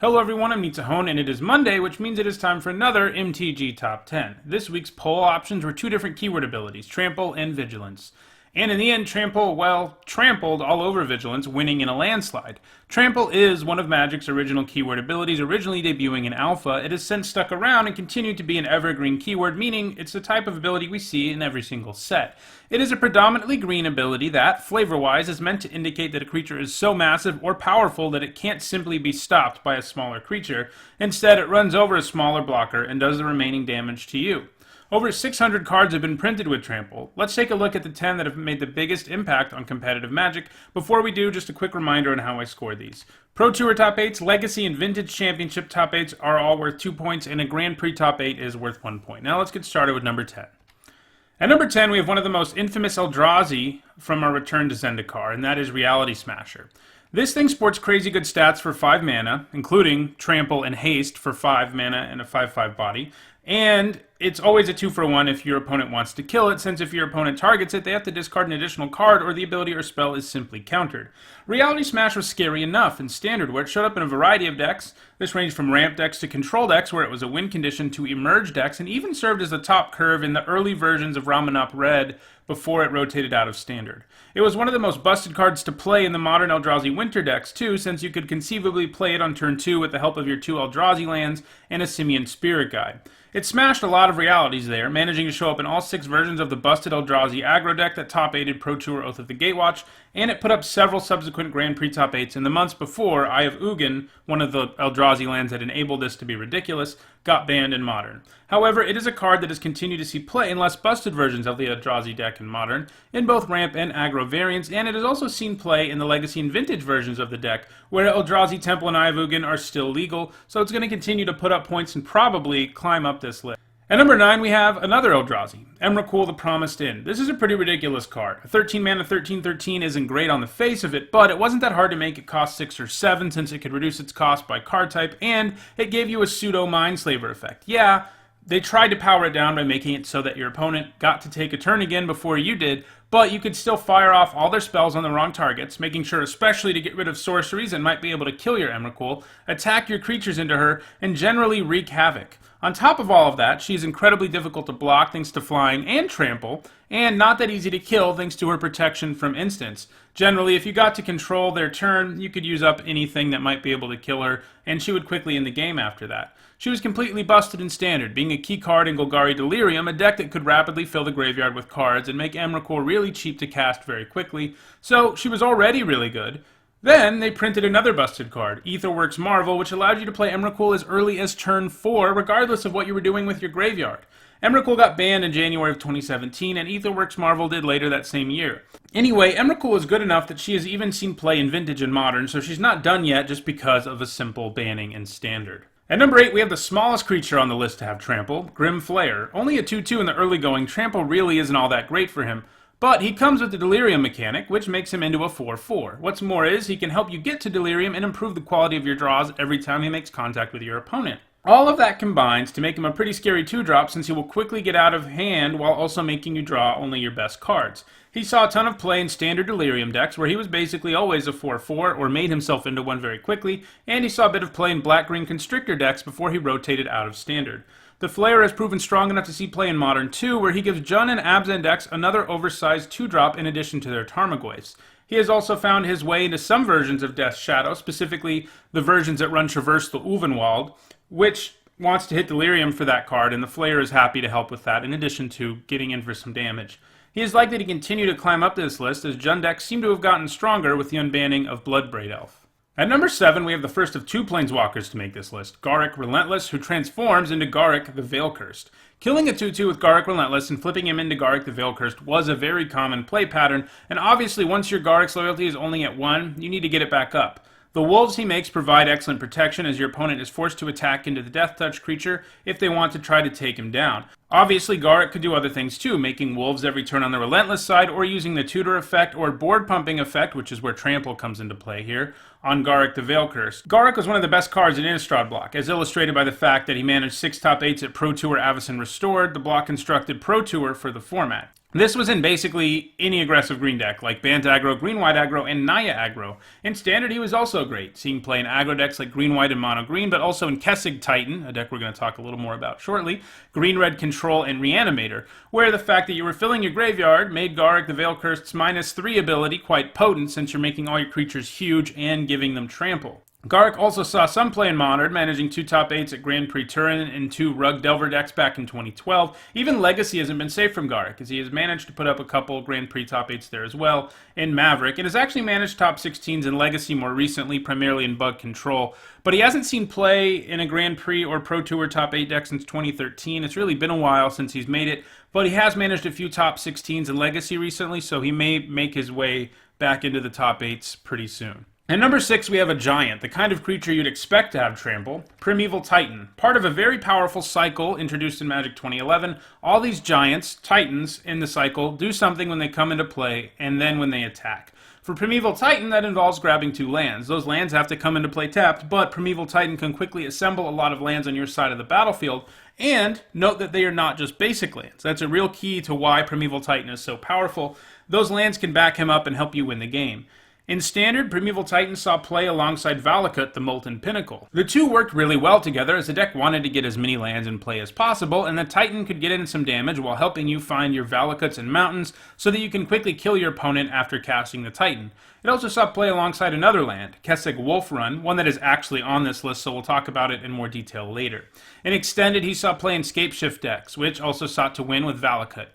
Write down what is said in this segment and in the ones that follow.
Hello everyone, I'm Nitsahone, and it is Monday, which means it is time for another MTG Top 10. This week's poll options were two different keyword abilities, Trample and Vigilance. And in the end, Trample, well, trampled all over Vigilance, winning in a landslide. Trample is one of Magic's original keyword abilities, originally debuting in Alpha. It has since stuck around and continued to be an evergreen keyword, meaning it's the type of ability we see in every single set. It is a predominantly green ability that, flavor-wise, is meant to indicate that a creature is so massive or powerful that it can't simply be stopped by a smaller creature. Instead, it runs over a smaller blocker and does the remaining damage to you. Over 600 cards have been printed with Trample. Let's take a look at the 10 that have made the biggest impact on competitive Magic. Before we do, just a quick reminder on how I score these. Pro Tour Top 8s, Legacy and Vintage Championship Top 8s are all worth 2 points, and a Grand Prix Top 8 is worth 1 point. Now let's get started with number 10. At number 10, we have one of the most infamous Eldrazi from our return to Zendikar, and that is Reality Smasher. This thing sports crazy good stats for 5 mana, including Trample and Haste for 5 mana and a 5/5 body. And it's always a 2-for-1 if your opponent wants to kill it, since if your opponent targets it, they have to discard an additional card or the ability or spell is simply countered. Reality Smash was scary enough in Standard, where it showed up in a variety of decks. This ranged from ramp decks to control decks, where it was a win condition, to emerge decks, and even served as the top curve in the early versions of Ramanop Red before it rotated out of Standard. It was one of the most busted cards to play in the modern Eldrazi Winter decks, too, since you could conceivably play it on turn 2 with the help of your 2 Eldrazi lands and a Simian Spirit Guide. It smashed a lot of realities there, managing to show up in all 6 versions of the busted Eldrazi aggro deck that top-8'd Pro Tour Oath of the Gatewatch, and it put up several subsequent Grand Prix top 8s in the months before Eye of Ugin, one of the Eldrazi lands that enabled this to be ridiculous, got banned in Modern. However, it is a card that has continued to see play in less busted versions of the Eldrazi deck in Modern, in both ramp and aggro variants, and it has also seen play in the Legacy and Vintage versions of the deck, where Eldrazi Temple and Eye of Ugin are still legal, so it's going to continue to put up points and probably climb up this list. At number 9, we have another Eldrazi, Emrakul the Promised End. This is a pretty ridiculous card. A 13 mana 13/13 isn't great on the face of it, but it wasn't that hard to make it cost 6 or 7 since it could reduce its cost by card type, and it gave you a pseudo Mindslaver effect. Yeah, they tried to power it down by making it so that your opponent got to take a turn again before you did, but you could still fire off all their spells on the wrong targets, making sure especially to get rid of sorceries that might be able to kill your Emrakul, attack your creatures into her, and generally wreak havoc. On top of all of that, she's incredibly difficult to block thanks to flying and trample, and not that easy to kill thanks to her protection from instants. Generally, if you got to control their turn, you could use up anything that might be able to kill her, and she would quickly end the game after that. She was completely busted in Standard, being a key card in Golgari Delirium, a deck that could rapidly fill the graveyard with cards and make Emrakul really cheap to cast very quickly, so she was already really good. Then, they printed another busted card, Aetherworks Marvel, which allowed you to play Emrakul as early as turn 4, regardless of what you were doing with your graveyard. Emrakul got banned in January of 2017, and Aetherworks Marvel did later that same year. Anyway, Emrakul is good enough that she has even seen play in Vintage and Modern, so she's not done yet just because of a simple banning in Standard. At number 8, we have the smallest creature on the list to have Trample, Grim Flayer. Only a 2/2 in the early going, Trample really isn't all that great for him. But he comes with the Delirium mechanic, which makes him into a 4/4. What's more is, he can help you get to Delirium and improve the quality of your draws every time he makes contact with your opponent. All of that combines to make him a pretty scary 2-drop, since he will quickly get out of hand while also making you draw only your best cards. He saw a ton of play in Standard Delirium decks, where he was basically always a 4/4, or made himself into one very quickly, and he saw a bit of play in Black-Green Constrictor decks before he rotated out of Standard. The Flayer has proven strong enough to see play in Modern too, where he gives Jund and Abzan decks another oversized 2-drop in addition to their Tarmogoyfs. He has also found his way into some versions of Death's Shadow, specifically the versions that run Traverse the Ulvenwald, which wants to hit Delirium for that card, and the Flayer is happy to help with that, in addition to getting in for some damage. He is likely to continue to climb up this list, as Jund decks seem to have gotten stronger with the unbanning of Bloodbraid Elf. At number 7, we have the first of 2 planeswalkers to make this list, Garruk Relentless, who transforms into Garruk the Veilcursed. Killing a 2/2 with Garruk Relentless and flipping him into Garruk the Veilcursed was a very common play pattern, and obviously once your Garruk's loyalty is only at 1, you need to get it back up. The wolves he makes provide excellent protection, as your opponent is forced to attack into the Death Touch creature if they want to try to take him down. Obviously, Garruk could do other things too, making wolves every turn on the Relentless side, or using the Tutor effect or board pumping effect, which is where Trample comes into play here, on Garruk the Veilcursed. Garruk was one of the best cards in Innistrad block, as illustrated by the fact that he managed 6 top 8s at Pro Tour Avacyn Restored, the block constructed Pro Tour for the format. This was in basically any aggressive green deck, like Bant aggro, green-white aggro, and Naya aggro. In Standard, he was also great, seeing play in aggro decks like green-white and mono-green, but also in Kessig Titan, a deck we're going to talk a little more about shortly, green-red Control, and Reanimator, where the fact that you were filling your graveyard made Garruk the Veil Cursed's -3 ability quite potent, since you're making all your creatures huge and giving them trample. Garruk also saw some play in Modern, managing 2 top 8s at Grand Prix Turin and 2 Rug Delver decks back in 2012. Even Legacy hasn't been safe from Garruk, as he has managed to put up a couple Grand Prix top 8s there as well in Maverick, and has actually managed top 16s in Legacy more recently, primarily in Bug Control. But he hasn't seen play in a Grand Prix or Pro Tour top 8 deck since 2013. It's really been a while since he's made it, but he has managed a few top 16s in Legacy recently, so he may make his way back into the top 8s pretty soon. At number 6, we have a giant, the kind of creature you'd expect to have trample, Primeval Titan. Part of a very powerful cycle introduced in Magic 2011, all these giants, titans, in the cycle do something when they come into play, and then when they attack. For Primeval Titan, that involves grabbing 2 lands. Those lands have to come into play tapped, but Primeval Titan can quickly assemble a lot of lands on your side of the battlefield, and note that they are not just basic lands. That's a real key to why Primeval Titan is so powerful. Those lands can back him up and help you win the game. In Standard, Primeval Titan saw play alongside Valakut, the Molten Pinnacle. The two worked really well together, as the deck wanted to get as many lands in play as possible, and the Titan could get in some damage while helping you find your Valakuts and mountains so that you can quickly kill your opponent after casting the Titan. It also saw play alongside another land, Kessig Wolfrun, one that is actually on this list, so we'll talk about it in more detail later. In Extended, he saw play in Scapeshift decks, which also sought to win with Valakut.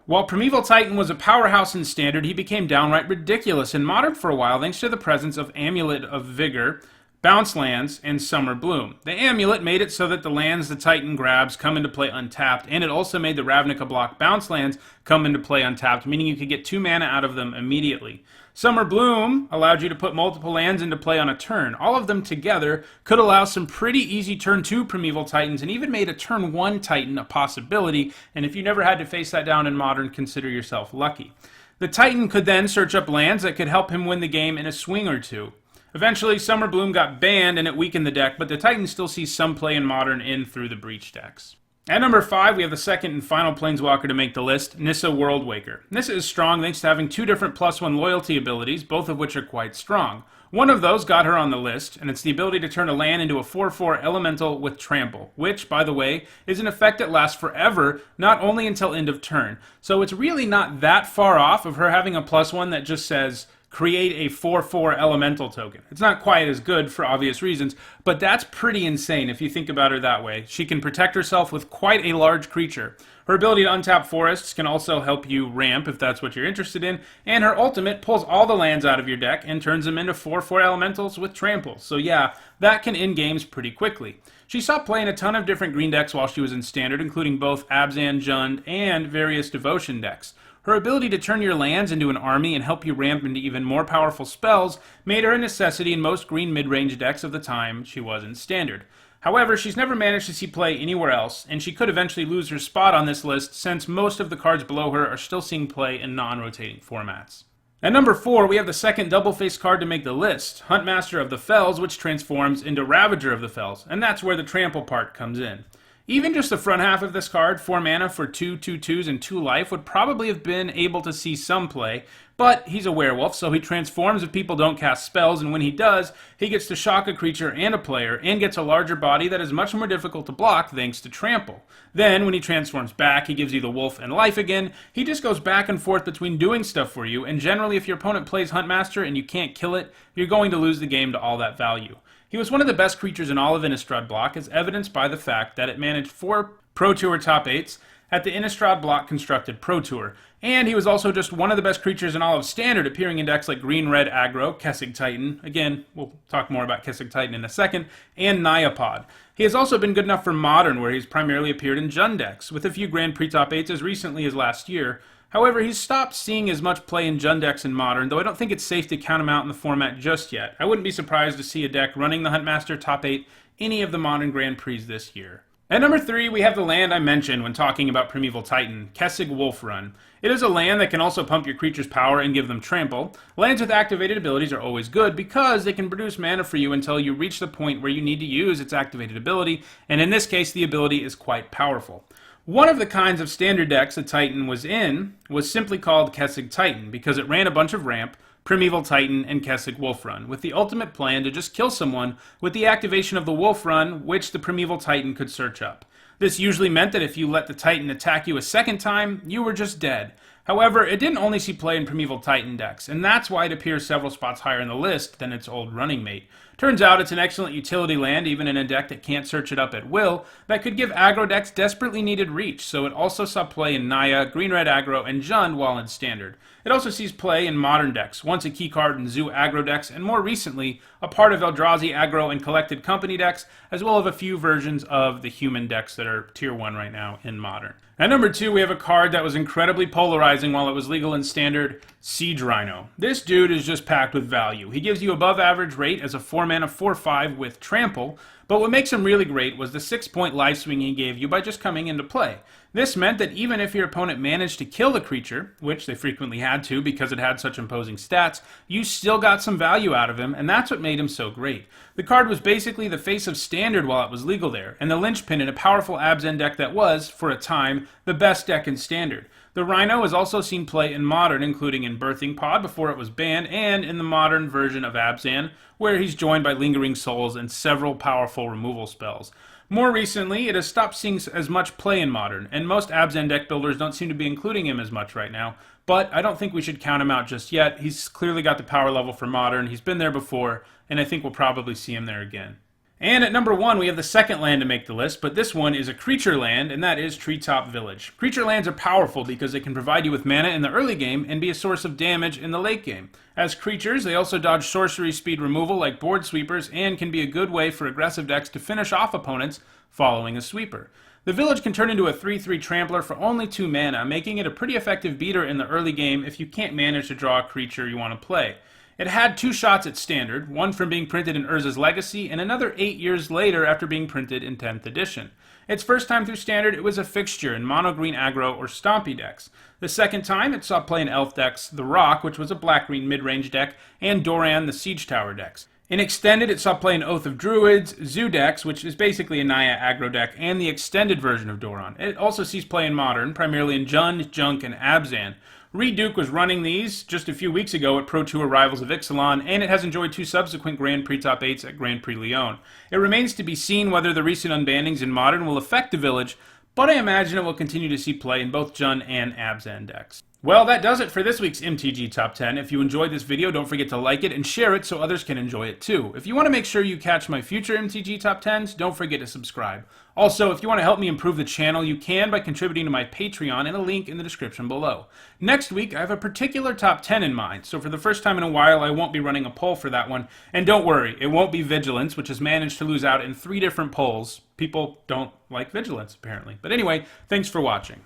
While Primeval Titan was a powerhouse in Standard, he became downright ridiculous in Modern for a while thanks to the presence of Amulet of Vigor, Bounce Lands, and Summer Bloom. The Amulet made it so that the lands the Titan grabs come into play untapped, and it also made the Ravnica block Bounce Lands come into play untapped, meaning you could get 2 mana out of them immediately. Summer Bloom allowed you to put multiple lands into play on a turn. All of them together could allow some pretty easy turn 2 Primeval Titans, and even made a turn 1 Titan a possibility, and if you never had to face that down in Modern, consider yourself lucky. The Titan could then search up lands that could help him win the game in a swing or 2. Eventually, Summer Bloom got banned and it weakened the deck, but the Titan still sees some play in Modern in through the Breach decks. At number 5, we have the second and final Planeswalker to make the list, Nissa Worldwaker. Nissa is strong thanks to having 2 different +1 loyalty abilities, both of which are quite strong. One of those got her on the list, and it's the ability to turn a land into a 4/4 elemental with Trample, which, by the way, is an effect that lasts forever, not only until end of turn. So it's really not that far off of her having a +1 that just says, create a 4/4 elemental token. It's not quite as good for obvious reasons, but that's pretty insane if you think about her that way. She can protect herself with quite a large creature. Her ability to untap forests can also help you ramp if that's what you're interested in, and her ultimate pulls all the lands out of your deck and turns them into 4/4 elementals with Trample. So yeah, that can end games pretty quickly. She saw play in a ton of different green decks while she was in Standard, including both Abzan, Jund, and various Devotion decks. Her ability to turn your lands into an army and help you ramp into even more powerful spells made her a necessity in most green mid-range decks of the time she was in Standard. However, she's never managed to see play anywhere else, and she could eventually lose her spot on this list since most of the cards below her are still seeing play in non-rotating formats. At number 4, we have the second double-face card to make the list, Huntmaster of the Fells, which transforms into Ravager of the Fells, and that's where the trample part comes in. Even just the front half of this card, 4 mana for 2 2/2s and 2 life, would probably have been able to see some play, but he's a werewolf, so he transforms if people don't cast spells, and when he does, he gets to shock a creature and a player, and gets a larger body that is much more difficult to block thanks to Trample. Then, when he transforms back, he gives you the wolf and life again. He just goes back and forth between doing stuff for you, and generally if your opponent plays Huntmaster and you can't kill it, you're going to lose the game to all that value. He was one of the best creatures in all of Innistrad block, as evidenced by the fact that it managed 4 Pro Tour top 8s at the Innistrad block constructed Pro Tour. And he was also just one of the best creatures in all of Standard, appearing in decks like Green-Red Aggro, Kessig Titan, again, we'll talk more about Kessig Titan in a second, and Nyapod. He has also been good enough for Modern, where he's primarily appeared in Jund decks, with a few Grand Prix top 8s as recently as last year. However, he's stopped seeing as much play in Jund decks in Modern, though I don't think it's safe to count him out in the format just yet. I wouldn't be surprised to see a deck running the Huntmaster top 8 any of the Modern Grand Prix this year. At number 3, we have the land I mentioned when talking about Primeval Titan, Kessig Wolfrun. It is a land that can also pump your creature's power and give them Trample. Lands with activated abilities are always good because they can produce mana for you until you reach the point where you need to use its activated ability, and in this case, the ability is quite powerful. One of the kinds of standard decks a Titan was in was simply called Kessig Titan because it ran a bunch of ramp, Primeval Titan, and Kessig Wolf Run, with the ultimate plan to just kill someone with the activation of the Wolf Run, which the Primeval Titan could search up. This usually meant that if you let the Titan attack you a second time, you were just dead. However, it didn't only see play in Primeval Titan decks, and that's why it appears several spots higher in the list than its old running mate. Turns out it's an excellent utility land, even in a deck that can't search it up at will, that could give aggro decks desperately needed reach, so it also saw play in Naya, Green-Red Aggro, and Jund while in Standard. It also sees play in Modern decks, once a keycard in Zoo aggro decks, and more recently, a part of Eldrazi aggro and Collected Company decks, as well as a few versions of the human decks that are Tier 1 right now in Modern. At number 2, we have a card that was incredibly polarizing while it was legal in Standard, Siege Rhino. This dude is just packed with value. He gives you above average rate as a 4-mana 4/5 with Trample, but what makes him really great was the 6-point life swing he gave you by just coming into play. This meant that even if your opponent managed to kill the creature, which they frequently had to because it had such imposing stats, you still got some value out of him, and that's what made him so great. The card was basically the face of Standard while it was legal there, and the linchpin in a powerful Abzan deck that was, for a time, the best deck in Standard. The Rhino has also seen play in Modern, including in Birthing Pod before it was banned, and in the Modern version of Abzan, where he's joined by Lingering Souls and several powerful removal spells. More recently, it has stopped seeing as much play in Modern, and most Abzan deck builders don't seem to be including him as much right now, but I don't think we should count him out just yet. He's clearly got the power level for Modern, he's been there before, and I think we'll probably see him there again. And at number 1, we have the second land to make the list, but this one is a creature land, and that is Treetop Village. Creature lands are powerful because they can provide you with mana in the early game and be a source of damage in the late game. As creatures, they also dodge sorcery speed removal like board sweepers and can be a good way for aggressive decks to finish off opponents following a sweeper. The village can turn into a 3/3 trampler for only 2 mana, making it a pretty effective beater in the early game if you can't manage to draw a creature you want to play. It had 2 shots at Standard, one from being printed in Urza's Legacy, and another 8 years later after being printed in 10th edition. Its first time through Standard, it was a fixture in mono-green aggro or stompy decks. The second time, it saw play in elf decks, The Rock, which was a black-green mid-range deck, and Doran, the Siege Tower decks. In Extended, it saw play in Oath of Druids, Zoo decks, which is basically a Naya aggro deck, and the extended version of Doran. It also sees play in Modern, primarily in Jund, Junk, and Abzan. Reed Duke was running these just a few weeks ago at Pro Tour Rivals of Ixalan, and it has enjoyed 2 subsequent Grand Prix Top 8s at Grand Prix Lyon. It remains to be seen whether the recent unbannings in Modern will affect the village, but I imagine it will continue to see play in both Jund and Abzan decks. Well, that does it for this week's MTG Top 10. If you enjoyed this video, don't forget to like it and share it so others can enjoy it too. If you want to make sure you catch my future MTG Top 10s, don't forget to subscribe. Also, if you want to help me improve the channel, you can by contributing to my Patreon in a link in the description below. Next week, I have a particular Top 10 in mind, so for the first time in a while, I won't be running a poll for that one. And don't worry, it won't be Vigilance, which has managed to lose out in 3 different polls. People don't like Vigilance, apparently. But anyway, thanks for watching.